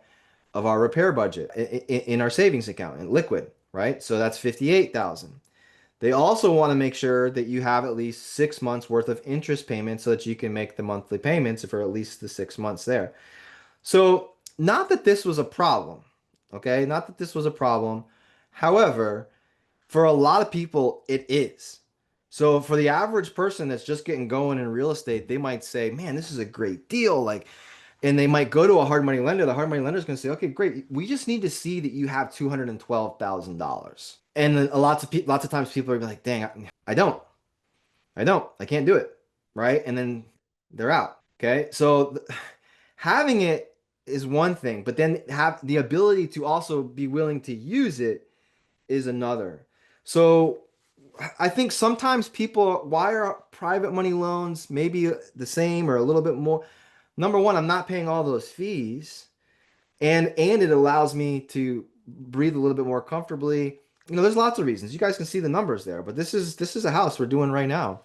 of our repair budget in our savings account in liquid, right? So that's 58,000. They also want to make sure that you have at least 6 months worth of interest payments so that you can make the monthly payments for at least the 6 months there. So not that this was a problem, okay? Not that this was a problem. However, for a lot of people, it is. So for the average person that's just getting going in real estate, they might say, man, this is a great deal. Like, and they might go to a hard money lender. The hard money lender is going to say, okay, great. We just need to see that you have $212,000. And then lots of times people are like, dang, I can't do it. Right. And then they're out. Okay. So having it is one thing, but then have the ability to also be willing to use it is another. So I think sometimes people, why are private money loans maybe the same or a little bit more? Number one, I'm not paying all those fees, and it allows me to breathe a little bit more comfortably. There's lots of reasons. You guys can see the numbers there, but this is a house we're doing right now.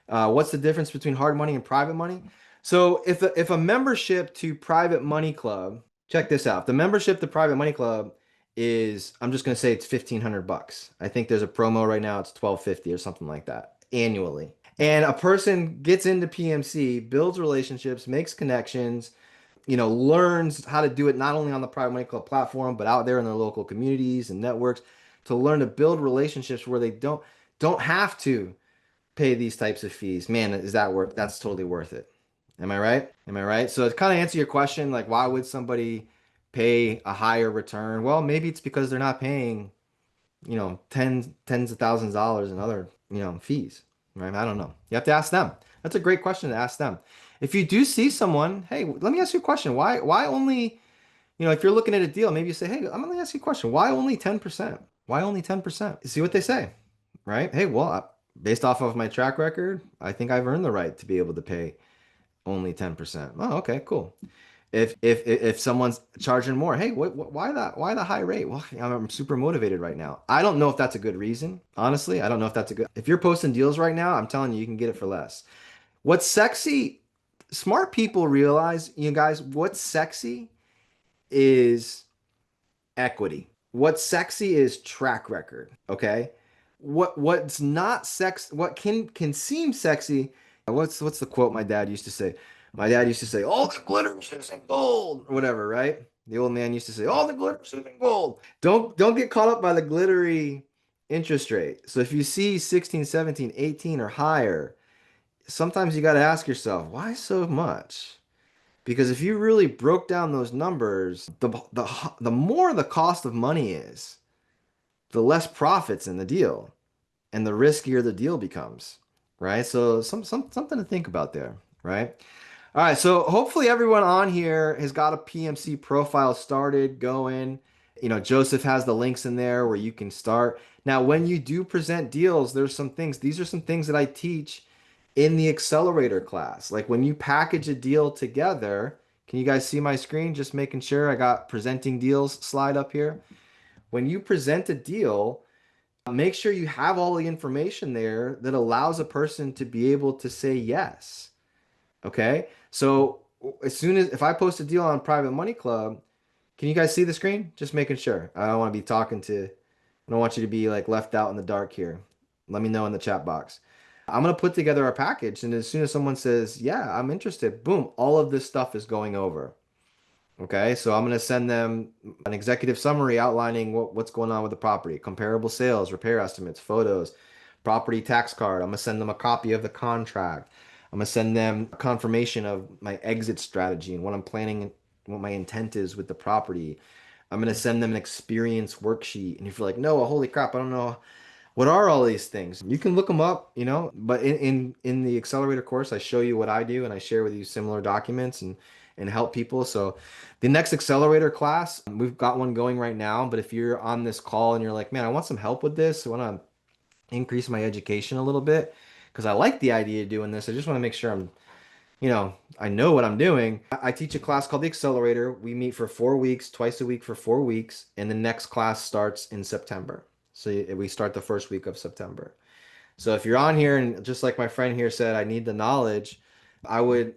What's the difference between hard money and private money? So if a membership to Private Money Club, check this out. The membership to Private Money Club is, I'm just gonna say it's $1,500. I think there's a promo right now. It's $1,250 or something like that annually. And a person gets into PMC, builds relationships, makes connections, learns how to do it not only on the Private Money Club platform, but out there in their local communities and networks to learn to build relationships where they don't have to pay these types of fees. Man, that's totally worth it. Am I right? Am I right? So to kind of answer your question, like why would somebody pay a higher return? Well, maybe it's because they're not paying, tens of thousands of dollars in other, fees. Right? I don't know. You have to ask them. That's a great question to ask them. If you do see someone, hey, let me ask you a question. Why only, if you're looking at a deal, maybe you say, hey, I'm gonna ask you a question. Why only 10%? Why only 10%? See what they say, right? Hey, well, based off of my track record, I think I've earned the right to be able to pay only 10%. Oh, okay, cool. If someone's charging more, hey, why the high rate? Well, I'm super motivated right now. I don't know if that's a good reason. Honestly, I don't know if that's a good. If you're posting deals right now, I'm telling you, you can get it for less. What's sexy, smart people realize, you guys, what's sexy is equity. What's sexy is track record, okay? What's not sex, what can seem sexy, what's the quote my dad used to say? My dad used to say, "All the glitters isn't gold," or whatever, right? The old man used to say, "All the glitters isn't gold." Don't get caught up by the glittery interest rate. So if you see 16, 17, 18 or higher, sometimes you got to ask yourself, why so much? Because if you really broke down those numbers, the more the cost of money is, the less profits in the deal and the riskier the deal becomes, right? So something to think about there, right? All right, so hopefully everyone on here has got a PMC profile started going. Joseph has the links in there where you can start. Now, when you do present deals, these are some things that I teach in the accelerator class. Like when you package a deal together, can you guys see my screen? Just making sure I got presenting deals slide up here. When you present a deal, make sure you have all the information there that allows a person to be able to say yes. Okay. So as soon as if I post a deal on Private Money Club, can you guys see the screen? Just making sure. I don't want to be I don't want you to be like left out in the dark here. Let me know in the chat box. I'm gonna put together our package, and as soon as someone says, "Yeah, I'm interested," boom, all of this stuff is going over. Okay, so I'm gonna send them an executive summary outlining what's going on with the property, comparable sales, repair estimates, photos, property tax card. I'm gonna send them a copy of the contract. I'm gonna send them a confirmation of my exit strategy and what I'm planning, what my intent is with the property. I'm gonna send them an experience worksheet. And if you're like, no, holy crap, I don't know what are all these things? You can look them up, but in the accelerator course, I show you what I do and I share with you similar documents and help people. So the next accelerator class, we've got one going right now, but if you're on this call and you're like, man, I want some help with this, I want to increase my education a little bit because I like the idea of doing this. I just want to make sure I know what I'm doing. I teach a class called the Accelerator. We meet for 4 weeks, twice a week for 4 weeks, and the next class starts in September. So we start the first week of September. So if you're on here and just like my friend here said, I need the knowledge, I would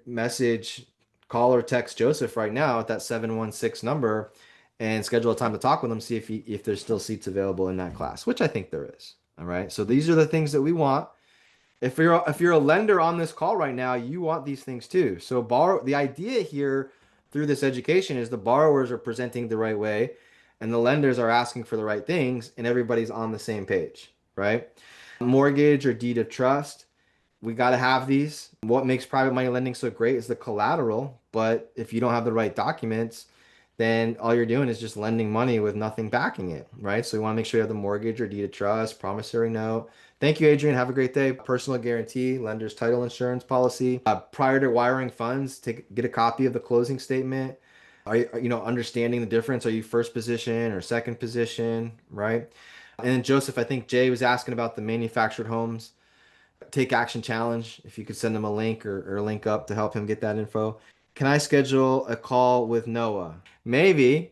call or text Joseph right now at that 716 number and schedule a time to talk with him, see if there's still seats available in that class, which I think there is. All right. So these are the things that we want. If you're a lender on this call right now, you want these things too. So the idea here through this education is the borrowers are presenting the right way and the lenders are asking for the right things and everybody's on the same page, right? Mortgage or deed of trust, we got to have these. What makes private money lending so great is the collateral, but if you don't have the right documents, then all you're doing is just lending money with nothing backing it, right? So you want to make sure you have the mortgage or deed of trust, promissory note. Thank you, Adrian. Have a great day. Personal guarantee, lender's title insurance policy. Prior to wiring funds, get a copy of the closing statement. Understanding the difference? Are you first position or second position, right? And then Joseph, I think Jay was asking about the manufactured homes. Take action challenge. If you could send him a link or link up to help him get that info. Can I schedule a call with Noah? Maybe,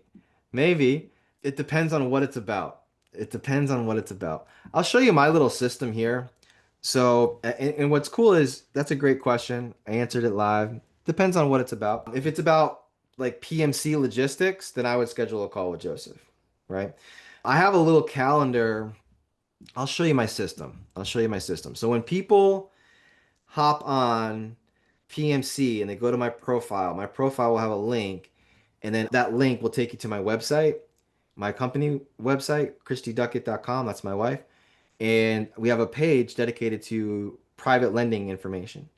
maybe. It depends on what it's about. It depends on what it's about. I'll show you my little system here. So, and what's cool is that's a great question. I answered it live. Depends on what it's about. If it's about like PMC logistics, then I would schedule a call with Joseph, right? I have a little calendar. I'll show you my system. I'll show you my system. So when people hop on PMC and they go to my profile will have a link, and then that link will take you to my website, my company website, christyduckett.com. That's my wife. And we have a page dedicated to private lending information.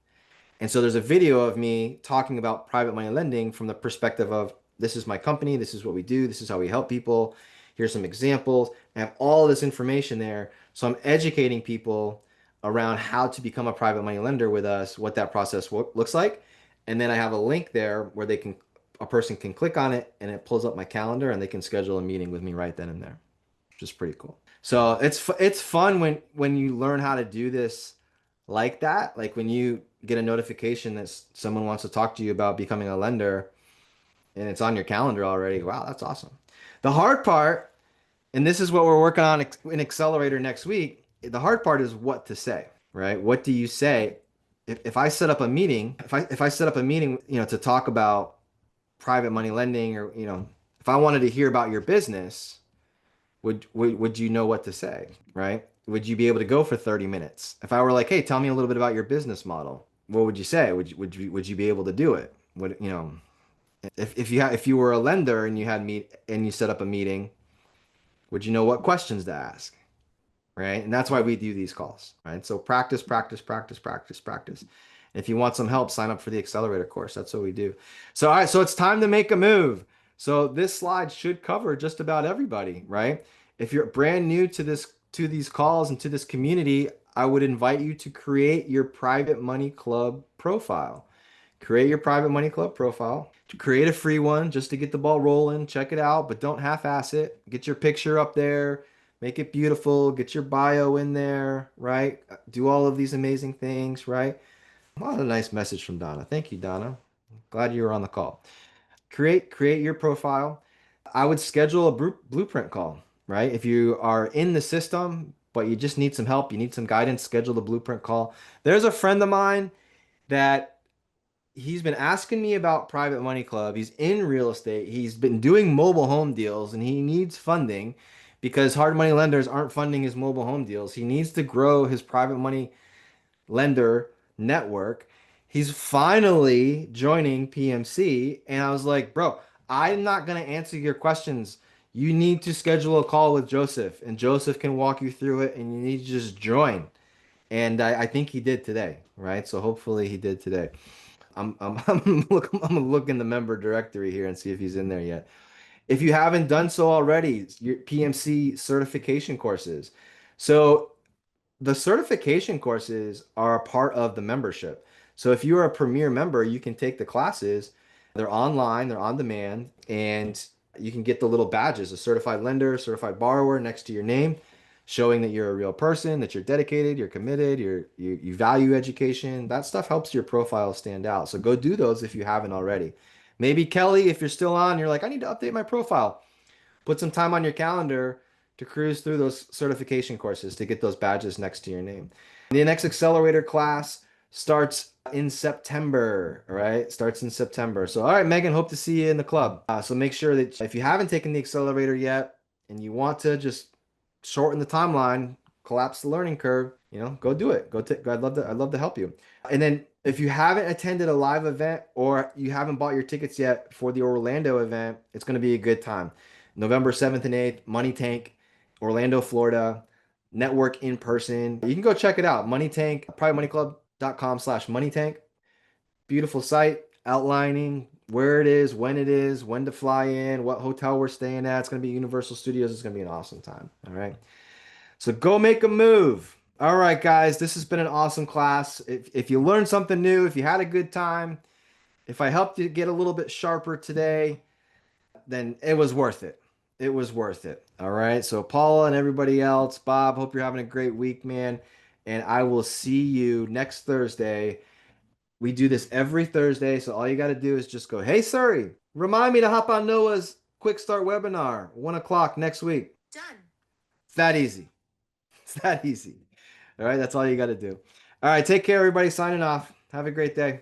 And so there's a video of me talking about private money lending from the perspective of this is my company, this is what we do, this is how we help people. Here's some examples. I have all this information there. So I'm educating people around how to become a private money lender with us, what that process looks like. And then I have a link there where a person can click on it and it pulls up my calendar and they can schedule a meeting with me right then and there, which is pretty cool. So it's fun when you learn how to do this like that. Like when you get a notification that someone wants to talk to you about becoming a lender and it's on your calendar already. Wow, that's awesome. The hard part, and this is what we're working on in Accelerator next week, the hard part is what to say, right? What do you say? If I set up a meeting, if I set up a meeting, to talk about private money lending, or, if I wanted to hear about your business, would you know what to say, right? Would you be able to go for 30 minutes? If I were like, hey, tell me a little bit about your business model, what would you say? Would you be able to do it? If you were a lender and you set up a meeting, would you know what questions to ask? Right? And that's why we do these calls, right? So practice, practice, practice, practice, practice. If you want some help, sign up for the accelerator course. That's what we do. So, all right, so it's time to make a move. So this slide should cover just about everybody, right? If you're brand new to these calls and to this community, I would invite you to create your private money club profile. Create your private money club profile. Create a free one just to get the ball rolling. Check it out, but don't half-ass it. Get your picture up there. Make it beautiful. Get your bio in there, right? Do all of these amazing things, right? What a nice message from Donna. Thank you, Donna. Glad you were on the call. Create your profile. I would schedule a blueprint call, right? If you are in the system, but you just need some help, you need some guidance, schedule the blueprint call. There's a friend of mine that he's been asking me about Private Money Club. He's in real estate. He's been doing mobile home deals and he needs funding because hard money lenders aren't funding his mobile home deals. He needs to grow his private money lender network. He's finally joining PMC. And I was like, bro, I'm not going to answer your questions. You need to schedule a call with Joseph, and Joseph can walk you through it, and you need to just join. And I think he did today, right? So hopefully he did today. I'm gonna look in the member directory here and see if he's in there yet. If you haven't done so already, your PMC certification courses. So the certification courses are a part of the membership. So if you're a premier member, you can take the classes. They're online, they're on demand, and you can get the little badges, a certified lender, certified borrower next to your name, showing that you're a real person, that you're dedicated, you're committed, you value education. That stuff helps your profile stand out. So go do those if you haven't already. Maybe Kelly, if you're still on, you're like, I need to update my profile. Put some time on your calendar to cruise through those certification courses to get those badges next to your name. The next accelerator class starts in September, all right? Starts in September. So, all right, Megan, hope to see you in the club. So make sure that if you haven't taken the accelerator yet and you want to just shorten the timeline, collapse the learning curve, go do it. I'd love to help you. And then if you haven't attended a live event or you haven't bought your tickets yet for the Orlando event, it's going to be a good time. November 7th and 8th, Money Tank, Orlando, Florida, network in person. You can go check it out. Money Tank, privatemoneyclub.com/money tank. Beautiful site outlining where it is, when to fly in, what hotel we're staying at. It's going to be Universal Studios. It's going to be an awesome time. All right. So go make a move. All right, guys, this has been an awesome class. If you learned something new, if you had a good time, if I helped you get a little bit sharper today, then it was worth it. It was worth it. All right. So Paula and everybody else, Bob, hope you're having a great week, man. And I will see you next Thursday. We do this every Thursday. So all you got to do is just go, hey, Suri, remind me to hop on Noah's Quick Start webinar, 1 o'clock next week. Done. It's that easy. It's that easy. All right. That's all you got to do. All right. Take care, everybody. Signing off. Have a great day.